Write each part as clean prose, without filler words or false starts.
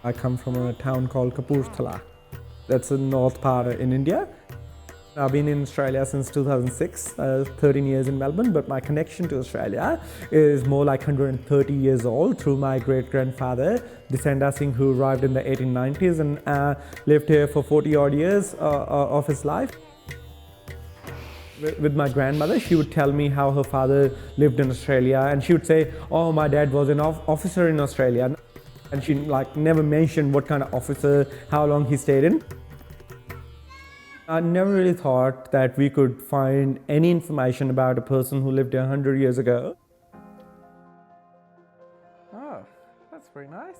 I come from a town called Kapurthala. That's the north part in India. I've been in Australia since 2006, 13 years in Melbourne, but my connection to Australia is more like 130 years old through my great-grandfather, Desanda Singh, who arrived in the 1890s and lived here for 40 odd years of his life. With my grandmother, she would tell me how her father lived in Australia, and she would say, oh, my dad was an officer in Australia. And she never mentioned what kind of officer, how long he stayed in. I never really thought that we could find any information about a person who lived 100 years ago. Oh, that's very nice.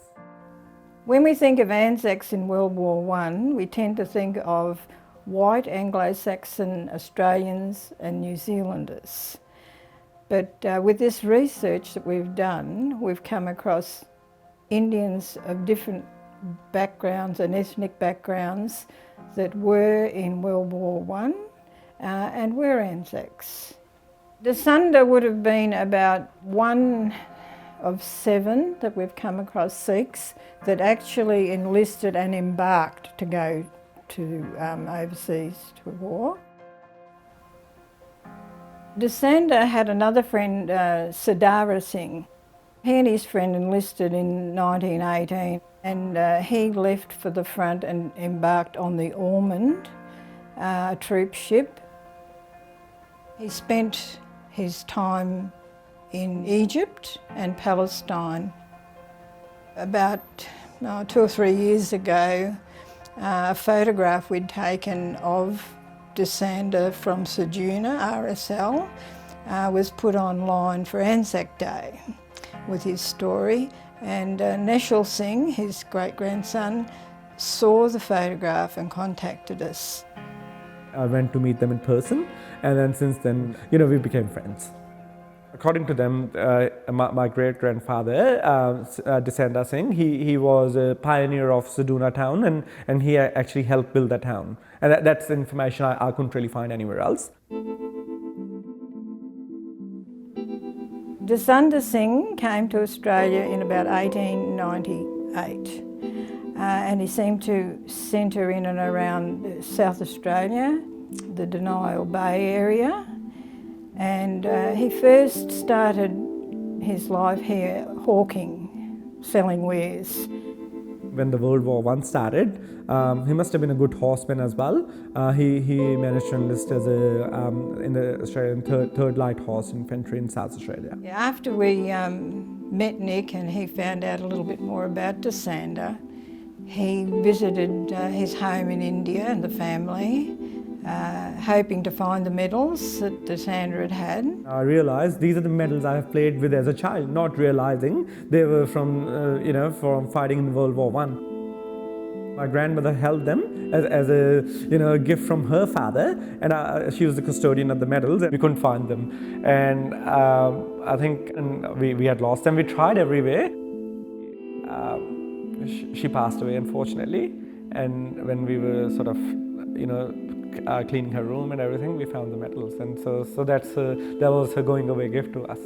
When we think of Anzacs in World War I, we tend to think of white Anglo-Saxon Australians and New Zealanders. But with this research that we've done, we've come across Indians of different backgrounds and ethnic backgrounds that were in World War I and were Anzacs. Desanda would have been about one of 7 that we've come across Sikhs that actually enlisted and embarked to go to overseas to war. Desanda had another friend, Sardar Singh. He and his friend enlisted in 1918 and he left for the front and embarked on the Ormond, a troop ship. He spent his time in Egypt and Palestine. About 2 or 3 years ago, a photograph we'd taken of Desanda from Ceduna, RSL, was put online for Anzac Day with his story, and Nehchal Singh, his great-grandson, saw the photograph and contacted us. I went to meet them in person, and then since then, we became friends. According to them, my great-grandfather, Desanda Singh, he was a pioneer of Ceduna town, and he actually helped build that town. And that's information I couldn't really find anywhere else. Desanda Singh came to Australia in about 1898 and he seemed to centre in and around South Australia, the Denial Bay area, and he first started his life here hawking, selling wares. When the World War I started, he must have been a good horseman as well. He managed to enlist as in the Australian third Light Horse Infantry in South Australia. Yeah, after we met Nick and he found out a little bit more about Desanda, he visited his home in India and the family, hoping to find the medals that Desanda had. I realised these are the medals I have played with as a child, not realising they were from, from fighting in World War I. My grandmother held them as a gift from her father, and she was the custodian of the medals, and we couldn't find them. And I think we had lost them. We tried everywhere. She passed away, unfortunately, and when we were sort of, cleaning her room and everything, we found the medals, and so that was her going away gift to us.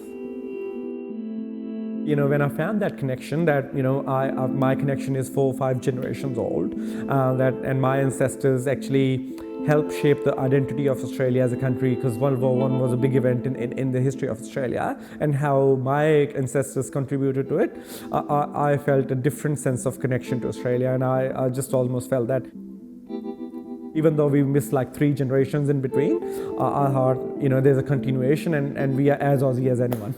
When I found that connection, that my connection is 4 or 5 generations old, and my ancestors actually helped shape the identity of Australia as a country, because World War I was a big event in the history of Australia, and how my ancestors contributed to it, I felt a different sense of connection to Australia, and I just almost felt that. Even though we missed 3 generations in between, I thought, there's a continuation, and we are as Aussie as anyone.